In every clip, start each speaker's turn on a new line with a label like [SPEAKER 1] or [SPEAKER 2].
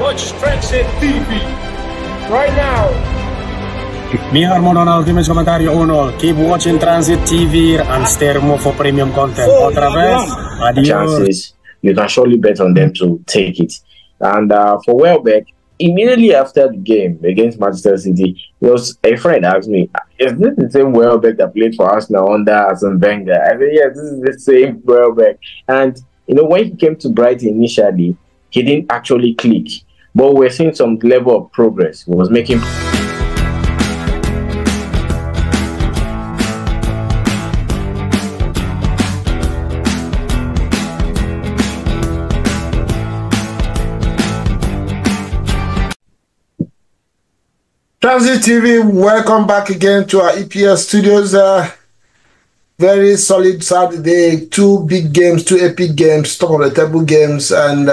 [SPEAKER 1] Watch Transit TV right now.
[SPEAKER 2] Miar mo na ultimate comentario uno. Keep watching Transit TV and stay more for premium content. Otra vez, adios.
[SPEAKER 3] Chances, you can surely bet on them to take it. And for Welbeck, immediately after the game against Manchester City, a friend asked me, is this the same Welbeck that played for Arsenal under Arsene Wenger? I said, yes, this is the same Welbeck. And, when he came to Brighton initially, he didn't actually click. But we're seeing some level of progress. He was making...
[SPEAKER 4] Transit TV, welcome back again to our EPL studios. Very solid Saturday, two big games, two epic games, top of the table games, and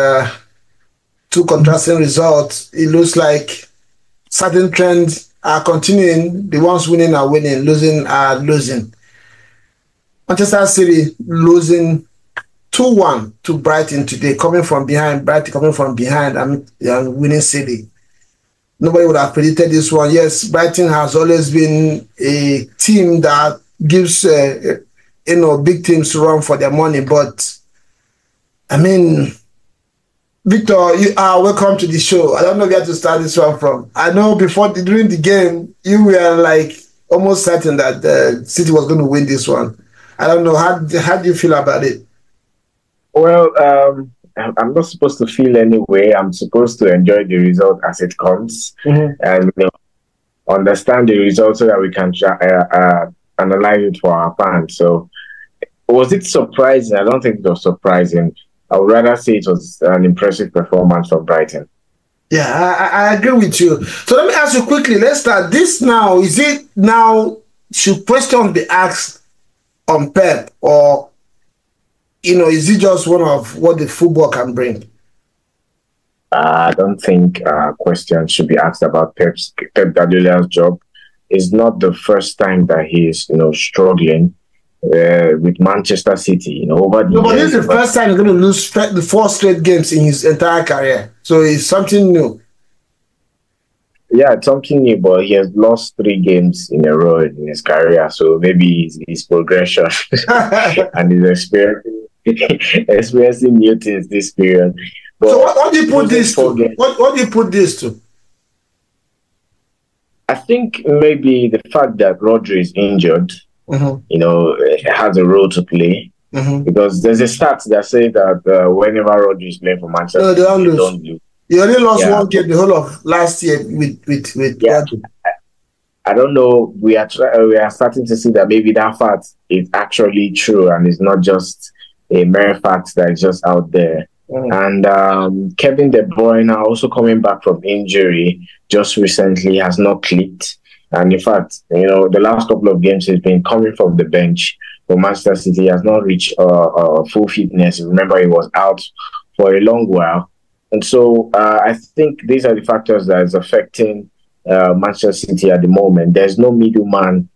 [SPEAKER 4] two contrasting results. It looks like certain trends are continuing. The ones winning are winning, losing are losing. Manchester City losing 2-1 to Brighton today, coming from behind, Brighton coming from behind and winning City. Nobody would have predicted this one. Yes, Brighton has always been a team that gives, big teams to run for their money. But, I mean, Victor, you are welcome to the show. I don't know where to start this one from. I know during the game, you were like almost certain that City was going to win this one. I don't know. How do you feel about it?
[SPEAKER 3] Well, I'm not supposed to feel any way. I'm supposed to enjoy the result as it comes and understand the result so that we can analyze it for our fans. So, was it surprising? I don't think it was surprising. I would rather say it was an impressive performance from Brighton.
[SPEAKER 4] Yeah, I agree with you. So let me ask you quickly. Let's start this now. Should questions be asked on Pep, or is it just one of what the football can bring?
[SPEAKER 3] I don't think questions should be asked about Pep Guardiola's job. It's not the first time that he's struggling with Manchester City. Over the
[SPEAKER 4] but this is the first time he's going to lose the 4 straight games in his entire career. So it's something new.
[SPEAKER 3] Yeah, it's something new, but he has lost 3 games in a row in his career. So maybe his progression and his experiencing new things this period. But
[SPEAKER 4] so what do you put this to? What do you put this to?
[SPEAKER 3] I think maybe the fact that Rodri is injured, has a role to play. Because there's a stat that says that whenever Rodri is playing for Manchester,
[SPEAKER 4] they don't lose. He only lost 1 game the whole of last year with Rodri.
[SPEAKER 3] I don't know. We are starting to see that maybe that fact is actually true and it's not just a mere fact that is just out there. And Kevin De Bruyne, also coming back from injury just recently, has not clicked. And in fact, the last couple of games he's been coming from the bench for Manchester City, has not reached full fitness. Remember, he was out for a long while. And so I think these are the factors that is affecting Manchester City at the moment. There's no middleman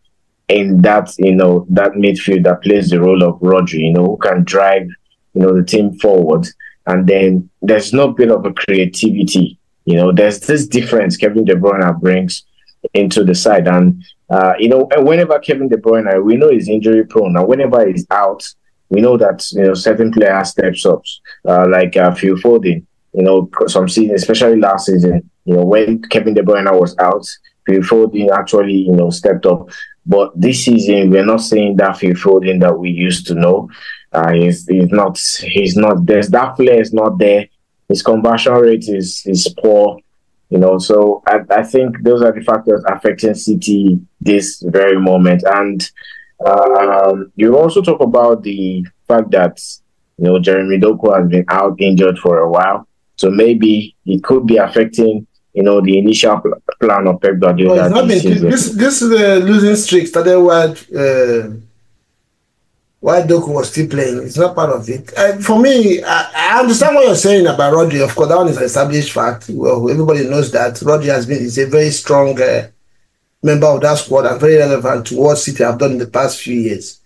[SPEAKER 3] in that, that midfield that plays the role of Rodri, who can drive, the team forward. And then there's no bit of a creativity. There's this difference Kevin De Bruyne brings into the side. And, whenever Kevin De Bruyne, we know he's injury prone. And whenever he's out, we know that, certain players steps up, like Phil Foden, some season, especially last season, when Kevin De Bruyne was out, Phil Foden actually, stepped up. But this season, we're not seeing that Phil Foden that we used to know. He's not, that flair is not there. His conversion rate is poor, so I think those are the factors affecting City this very moment. And you also talk about the fact that, Jeremy Doku has been out injured for a while. So maybe it could be affecting, the initial plan of Pep Guardiola.
[SPEAKER 4] Well, this is the losing streak started while Doku was still playing. It's not part of it. For me, I understand what you're saying about Rodri. Of course, that one is an established fact. Well, everybody knows that Rodri is a very strong member of that squad and very relevant to what City have done in the past few years.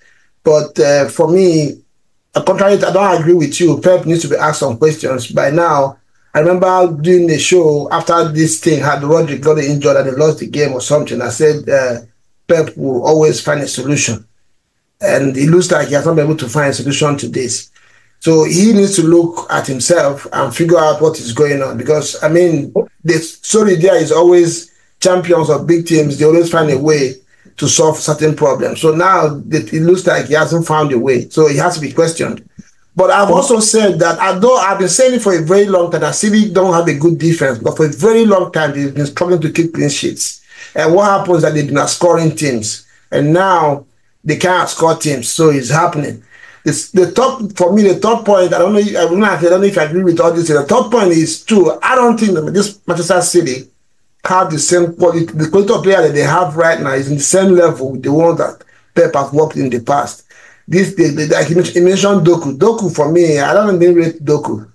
[SPEAKER 4] But for me, contrary, I don't agree with you. Pep needs to be asked some questions. By now, I remember doing the show after this thing had Rodri got injured and they lost the game or something. I said Pep will always find a solution, and it looks like he has not been able to find a solution to this. So he needs to look at himself and figure out what is going on. Because, I mean, the story there is always champions of big teams. They always find a way to solve certain problems. So now it looks like he hasn't found a way. So he has to be questioned. But I've also said that, although I've been saying it for a very long time, that City don't have a good defense, but for a very long time, they've been struggling to keep clean sheets. And what happens is that they've been scoring teams. And now they can't score teams. So it's happening. The top, for me, the third point, I don't know if I agree with all this. The third point is true. I don't think that this Manchester City have the same quality. The quality of player that they have right now is in the same level with the one that Pep has worked in the past. Like you mentioned Doku. Doku, for me, I don't even rate Doku.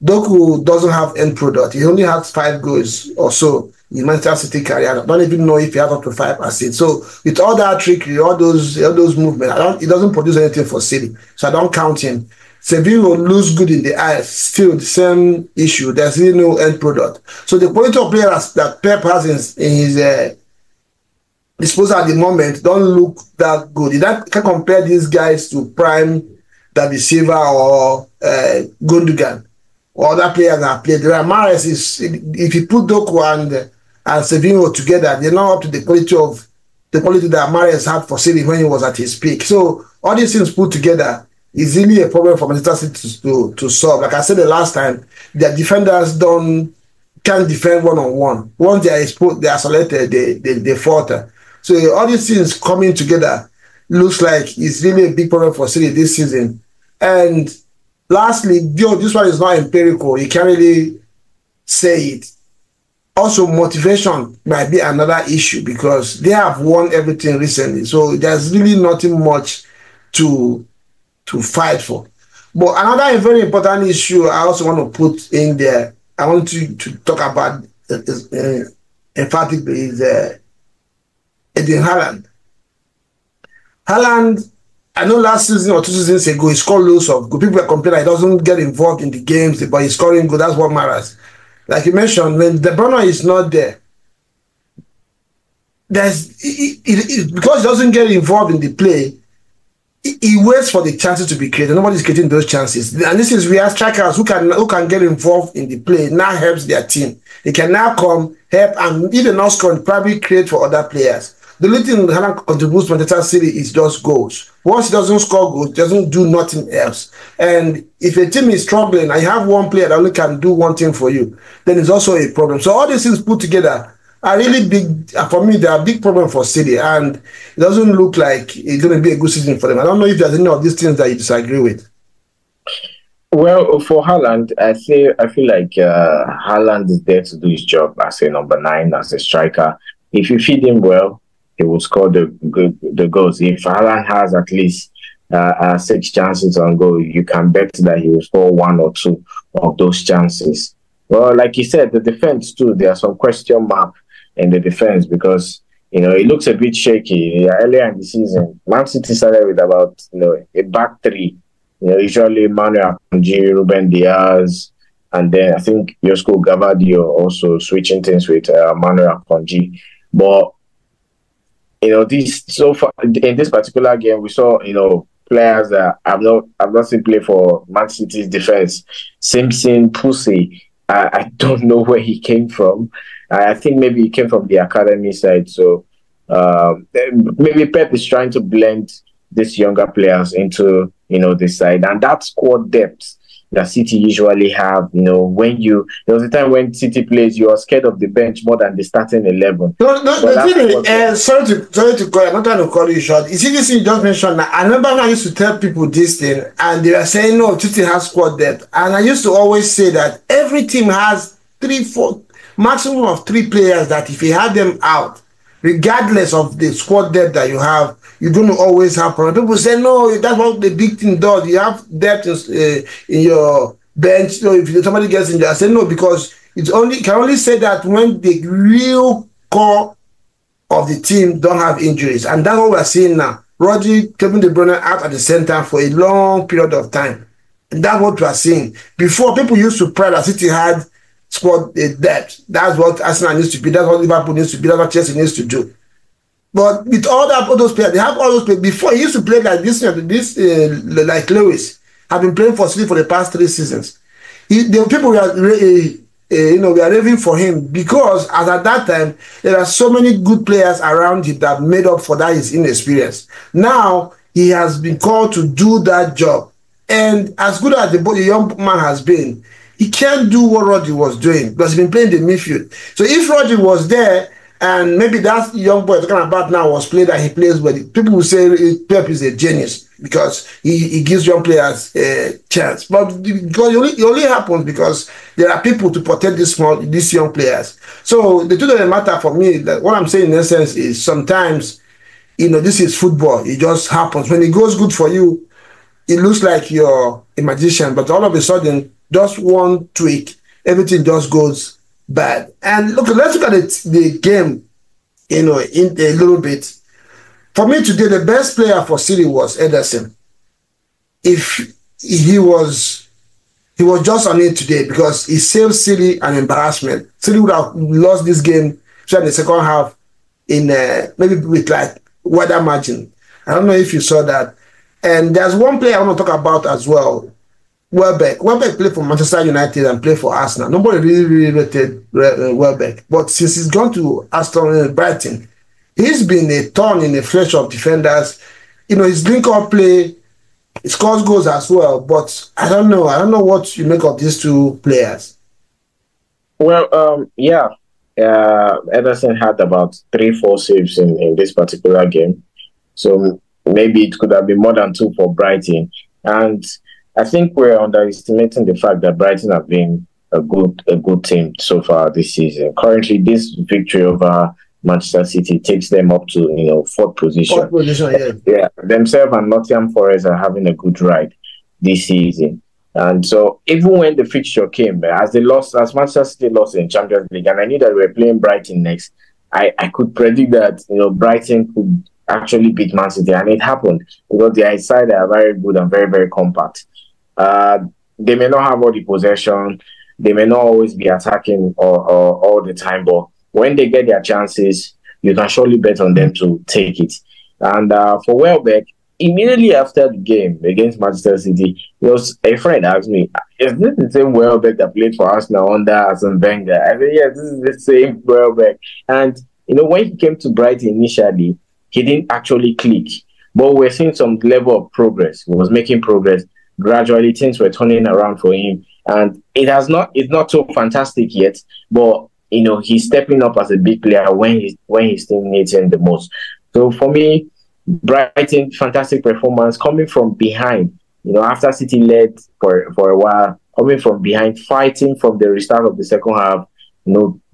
[SPEAKER 4] Doku doesn't have end product. He only has 5 goals or so in Manchester City career. I don't even know if he has up to 5 assists. So with all that trickery, all those movements, he doesn't produce anything for City. So I don't count him. Sevilla will lose good in the eyes. Still the same issue. There's really no end product. So the quality of players that Pep has in his disposal at the moment don't look that good. You can compare these guys to prime David Silva or Gundogan or other players that have played. Mahrez is, if you put Doku and Sevilla together, they're not up to the quality that Mahrez had for City when he was at his peak. So all these things put together is really a problem for Manchester City to solve. Like I said the last time, their defenders can't defend one-on-one. Once they are exposed, they are isolated, they falter. So all these things coming together looks like it's really a big problem for City this season. And lastly, this one is not empirical. You can't really say it. Also, motivation might be another issue because they have won everything recently. So there's really nothing much to fight for. But another very important issue I also want to put in there, I want to talk about emphatically is Eden Haaland. Haaland, I know last season or 2 seasons ago, he scored loads of goals. People were complaining he doesn't get involved in the games, but he's scoring goals. That's what matters. Like you mentioned, when De Bruyne is not there, because he doesn't get involved in the play, he waits for the chances to be created. Nobody's creating those chances. And this is where strikers who can get involved in the play now helps their team. They can now come, help, and if they're not scoring, probably create for other players. The only thing Haaland contributes to Manchester City is just goals. Once he doesn't score goals, he doesn't do nothing else. And if a team is struggling and you have one player that only can do one thing for you, then it's also a problem. So all these things put together are really big. For me, they are a big problem for City, and it doesn't look like it's going to be a good season for them. I don't know if there's any of these things that you disagree with.
[SPEAKER 3] Well, for Haaland, I feel like Haaland is there to do his job as a number 9, as a striker. If you feed him well, he will score the goals. If Haaland has at least 6 chances on goal, you can bet that he will score 1 or 2 of those chances. Well, like you said, the defense too, there are some question marks in the defense because, it looks a bit shaky. Earlier in the season, Man City started with about, a back 3. Usually Manuel Akanji, Ruben Diaz, and then I think Josko Gavadio also switching things with Manuel Akanji. But so far in this particular game, we saw players that I've not seen play for Man City's defense. Simpson, Pussy. I don't know where he came from. I think maybe he came from the academy side. So maybe Pep is trying to blend these younger players into this side, and that squad depth that City usually have. When there was a time when City plays, you are scared of the bench more than the starting 11.
[SPEAKER 4] Sorry to call. I'm not trying to call you short. You see this thing you just mentioned. I remember when I used to tell people this thing, and they were saying no, City has squad depth, and I used to always say that every team has 3, 4, maximum of 3 players that if you have them out, regardless of the squad depth that you have, you're going to always have problems. People say, no, that's what the big team does. You have depth in your bench. If somebody gets injured, I say no, because you can only say that when the real core of the team don't have injuries. And that's what we're seeing now. Rodri, Kevin De Bruyne out at the center for a long period of time. And that's what we're seeing. Before, people used to pride that City had squad depth. That's what Arsenal needs to be. That's what Liverpool needs to be. That's what Chelsea needs to do. But with all those players, they have all those players. Before, he used to play like this, like Lewis, have been playing for City for the past 3 seasons. The people we are raving for him because as at that time, there are so many good players around him that made up for that his inexperience. Now, he has been called to do that job. And as good as the young man has been, he can't do what Rodri was doing because he's been playing the midfield. So if Rodri was there, and maybe that young boy talking about now was played that he plays well, people will say Pep is a genius because he gives young players a chance. But because it only happens because there are people to protect these young players. So the truth of the matter for me, that what I'm saying in essence is sometimes, this is football. It just happens. When it goes good for you, it looks like you're a magician, but all of a sudden, just one tweak, everything just goes bad. And look, let's look at the game, in a little bit. For me today, the best player for City was Ederson. If he was just on it today because he saved City an embarrassment. City would have lost this game in the second half in maybe with like weather margin. I don't know if you saw that. And there's one player I want to talk about as well. Welbeck. Welbeck played for Manchester United and played for Arsenal. Nobody really rated Welbeck. But since he's gone to Brighton, he's been a thorn in the flesh of defenders. His link-up play, he scores goals as well. But I don't know. I don't know what you make of these two players.
[SPEAKER 3] Well, Ederson had about 3-4 saves in this particular game. So maybe it could have been more than 2 for Brighton. And I think we're underestimating the fact that Brighton have been a good team so far this season. Currently, this victory over Manchester City takes them up to 4th position.
[SPEAKER 4] 4th position,
[SPEAKER 3] yeah. Themselves and Nottingham Forest are having a good ride this season. And so even when the fixture came, as Manchester City lost in Champions League, and I knew that we were playing Brighton next, I could predict that Brighton could actually beat Man City, and it happened because their side are very good and very, very compact. They may not have all the possession, they may not always be attacking all the time, but when they get their chances, you can surely bet on them to take it. And for Welbeck, immediately after the game against Manchester City, a friend asked me, is this the same Welbeck that played for Arsenal under Arsene Wenger? I said, yes, this is the same Welbeck. And when he came to Brighton initially, he didn't actually click, but we're seeing some level of progress. He was making progress. Gradually, things were turning around for him, and it's not so fantastic yet, but he's stepping up as a big player when he's still needs him the most. So for me, Brighton, fantastic performance coming from behind. After City led for a while, coming from behind, fighting from the restart of the second half.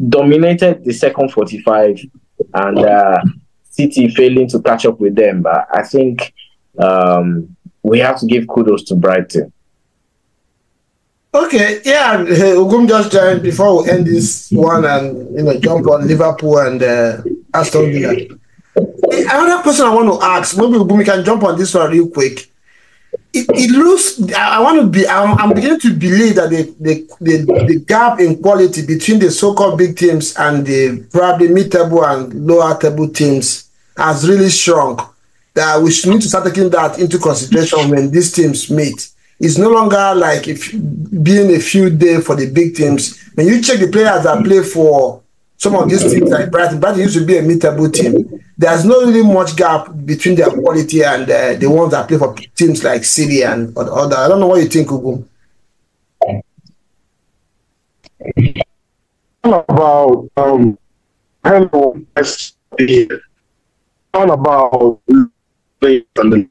[SPEAKER 3] Dominated the second 45, and City failing to catch up with them. But I think we have to give kudos to Brighton.
[SPEAKER 4] Okay, yeah, Ugum just joined before we end this one and jump on Liverpool and Aston Villa. Another question I want to ask, maybe Ugum can jump on this one real quick. It looks, I'm beginning to believe that the gap in quality between the so-called big teams and the probably mid-table and lower-table teams has really shrunk. That we should need to start taking that into consideration when these teams meet. It's no longer like being a feud day for the big teams. When you check the players that play for some of these teams like Brighton used to be a mid-table team. There's not really much gap between their quality and the ones that play for teams like City and other. I don't know what you think, Ugu.
[SPEAKER 5] About hello, all about play and the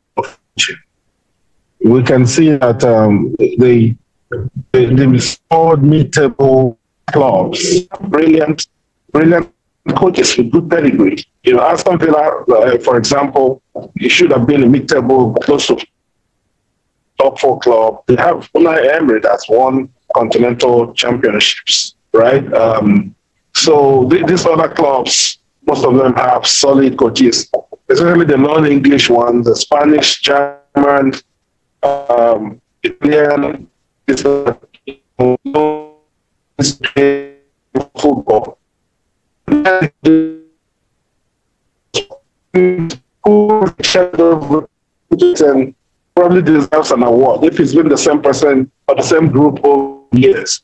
[SPEAKER 5] we can see that the restored mid-table clubs, brilliant coaches with good pedigree. Aston Villa, for example, it should have been a mid-table, close to top 4 club. They have Unai Emery that's won continental championships, right? So these other clubs, most of them have solid coaches, especially the non-English ones, the Spanish, German, Italian. football. And probably deserves an award if he's been the same person or the same group over years.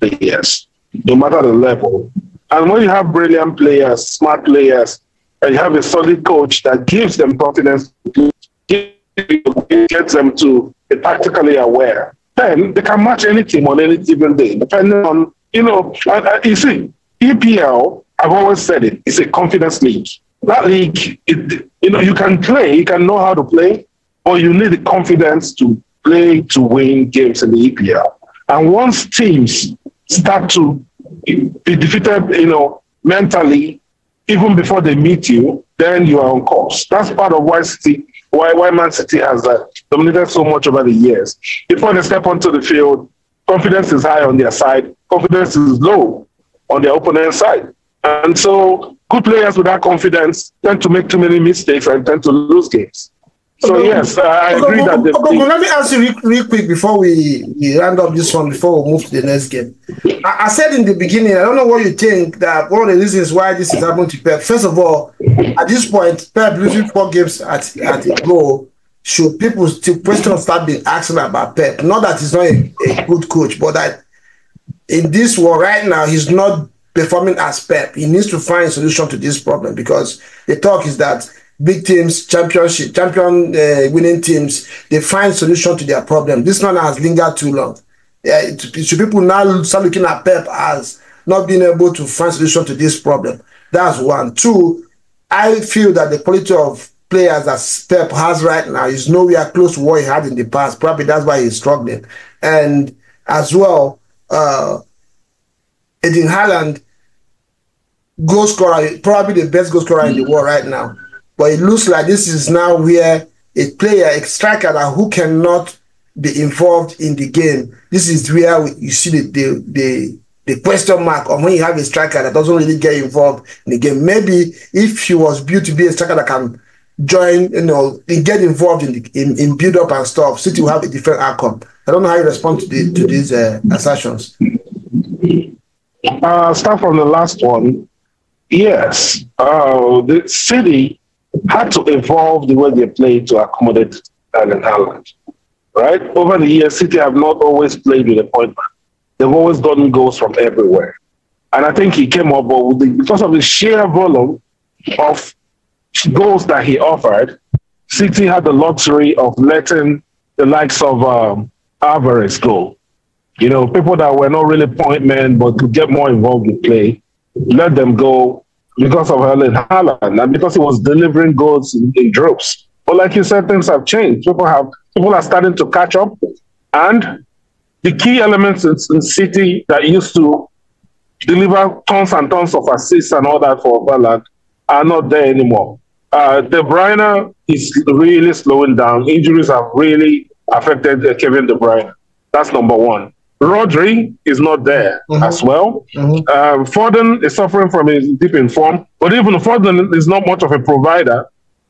[SPEAKER 5] Yes, no matter the level. And when you have brilliant players, smart players, and you have a solid coach that gives them confidence, gets them to be tactically aware, then they can match any team on any given day, depending on, you see, EPL, I've always said it, it's a confidence league. That league, you can play, you can know how to play, but you need the confidence to play to win games in the EPL. And once teams start to be defeated, mentally, even before they meet you, then you are on course. That's part of why Man City has dominated so much over the years. Before they step onto the field, confidence is high on their side, confidence is low on their opponent's side. And so good players with that confidence tend to make too many mistakes and tend to lose games. So yes, I agree that.
[SPEAKER 4] Let me ask you real quick before we round up this one, before we move to the next game. I said in the beginning, I don't know what you think, that one of the reasons why this is happening to Pep. First of all, at this point, Pep losing 4 games at a go, should people still questions start being asking about Pep? Not that he's not a good coach, but that in this war right now, he's not performing as Pep. He needs to find a solution to this problem, because the talk is that big teams, champion winning teams, they find solution to their problem. This one has lingered too long. Should people now start looking at Pep as not being able to find solution to this problem? That's one. Two, I feel that the quality of players that Pep has right now is nowhere close to what he had in the past. Probably that's why he's struggling. And as well, Eden Haaland, goal scorer, probably the best goal scorer in the world right now. But it looks like this is now where a player, a striker who cannot be involved in the game, this is where you see the question mark on when you have a striker that doesn't really get involved in the game. Maybe if he was built to be a striker that can join, get involved in build-up and stuff, City will have a different outcome. I don't know how you respond to these assertions.
[SPEAKER 5] Start from the last one. Yes, the City had to evolve the way they play to accommodate Erling Haaland, right? Over the years, City have not always played with a point man. They've always gotten goals from everywhere. And I think he came up with because of the sheer volume of goals that he offered, City had the luxury of letting the likes of Alvarez go. People that were not really point men but could get more involved with play, let them go because of Erling Haaland and because he was delivering goals in droves. But like you said, things have changed. People are starting to catch up, and the key elements in City that used to deliver tons and tons of assists and all that for Haaland are not there anymore. De Bruyne is really slowing down. Injuries have really affected Kevin De Bruyne. That's number one. Rodri is not there as well. Foden is suffering from his Deepen form, but even Foden is not much of a provider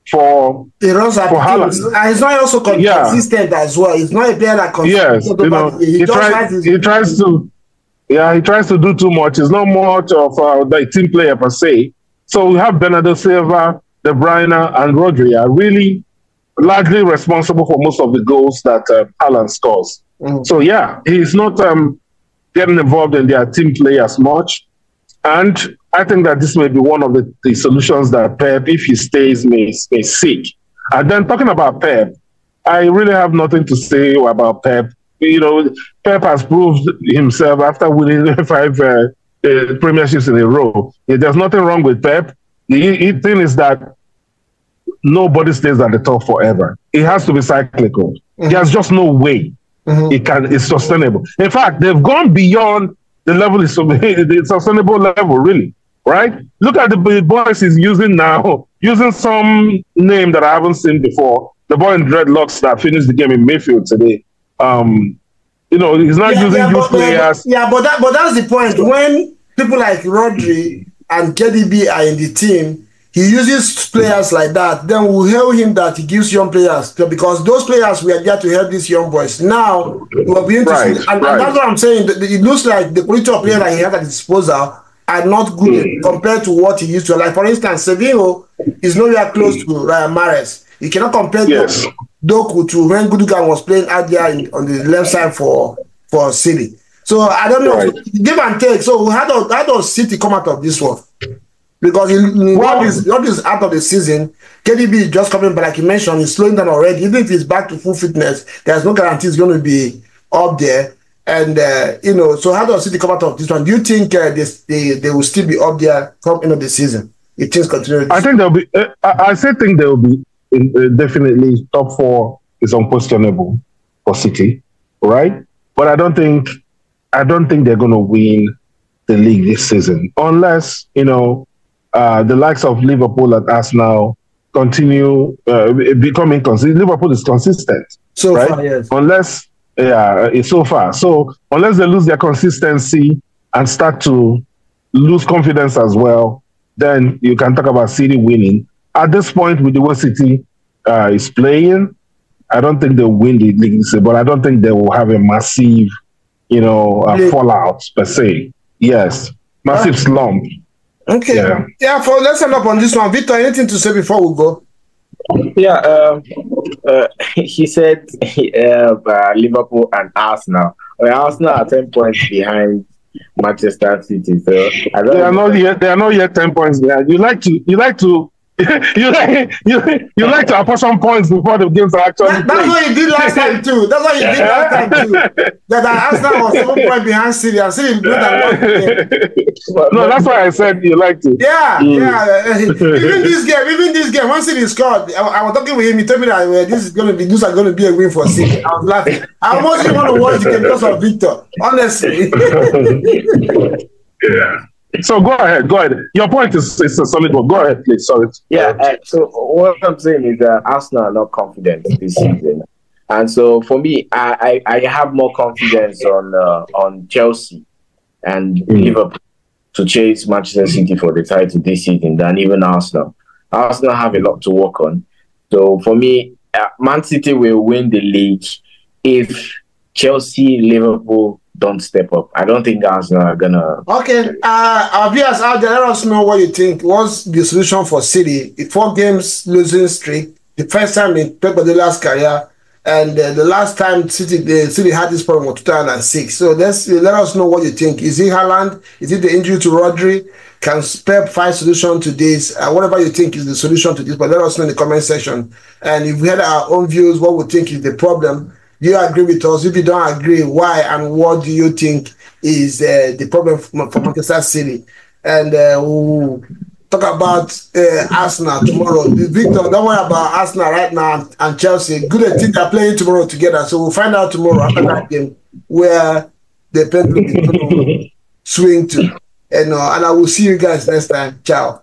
[SPEAKER 5] for Haaland.
[SPEAKER 4] And he's not also consistent as well. He's not a player that
[SPEAKER 5] he tries to do too much. He's not much of the team player per se. So we have Bernardo Silva, De Bruyne, and Rodri are really largely responsible for most of the goals that Haaland scores. So yeah, he's not getting involved in their team play as much. And I think that this may be one of the solutions that Pep, if he stays, may seek. And then talking about Pep, I really have nothing to say about Pep. Pep has proved himself after winning 5 premierships in a row. There's nothing wrong with Pep. The thing is that nobody stays at the top forever. It has to be cyclical. There's just no way it's sustainable. In fact, they've gone beyond the level, the sustainable level, really, right? Look at the boys he's using now, using some name that I haven't seen before. The boy in dreadlocks that finished the game in Mayfield today. He's not using youth players.
[SPEAKER 4] But that's the point. When people like Rodri and KDB are in the team, he uses players like that, then we'll hail him that he gives young players, because those players were there to help these young boys. Now, we'll be interested. And that's what I'm saying. It looks like the quality of player that he had at his disposal are not good compared to what he used to. Like, for instance, Sevilla is nowhere close to Ryan Mahrez. You cannot compare Doku to when Gundogan was playing out there on the left side for City. So, I don't know. Give and take. So, how does City come out of this one? Because what is out of the season, KDB is just coming back. Like you mentioned, he's slowing down already. Even if he's back to full fitness, there's no guarantee he's going to be up there. And, so how does City come out of this one? Do you think they will still be up there come into the season if things continue?
[SPEAKER 5] I think they'll be, I still think they'll be definitely top 4 is unquestionable for City, right? But I don't think they're going to win the league this season unless, the likes of Liverpool and Arsenal continue becoming consistent. Liverpool is consistent. So right? Far, yes. Unless, it's so far. So unless they lose their consistency and start to lose confidence as well, then you can talk about City winning. At this point, with the way City is playing, I don't think they'll win the league, but I don't think they will have a massive, fallout per se. Yes, massive slump.
[SPEAKER 4] Okay. Yeah. Let's end up on this one. Victor, anything to say before we go?
[SPEAKER 3] Yeah. He said Liverpool and Arsenal. Arsenal are 10 points behind Manchester City. So they are
[SPEAKER 5] not yet 10 points behind. You like to you like to apportion points before the games are actually played.
[SPEAKER 4] That's what you did last time too. That Arsenal was 7 points behind City and City blew that one.
[SPEAKER 5] No, that's why I said you like to.
[SPEAKER 4] Yeah. Even this game, when City scored, I was talking with him. He told me that these are going to be a win for City. I was laughing. I almost didn't want to watch the game because of Victor. Honestly.
[SPEAKER 5] Yeah. So go ahead. Your point is a solid one. Go ahead, please. Sorry.
[SPEAKER 3] Yeah. So what I'm saying is that Arsenal are not confident this season, and so for me, I have more confidence on Chelsea and Liverpool to chase Manchester City for the title this season than even Arsenal. Arsenal have a lot to work on. So for me, Man City will win the league if Chelsea, Liverpool don't step up. I don't think Arsenal are gonna.
[SPEAKER 4] Okay, our viewers out there, let us know what you think. What's the solution for City? 4 games losing streak, the first time in Pep Guardiola's career, and the last time City had this problem was 2006. So let us know what you think. Is it Haaland? Is it the injury to Rodri? Can Pep find solution to this? Whatever you think is the solution to this, but let us know in the comment section. And if we had our own views, what we think is the problem. Do you agree with us? If you don't agree, why and what do you think is the problem for Manchester City? And we'll talk about Arsenal tomorrow. Victor, don't worry about Arsenal right now and Chelsea. Good team are playing tomorrow together. So we'll find out tomorrow after that game where the pendulum is going to swing to. And I will see you guys next time. Ciao.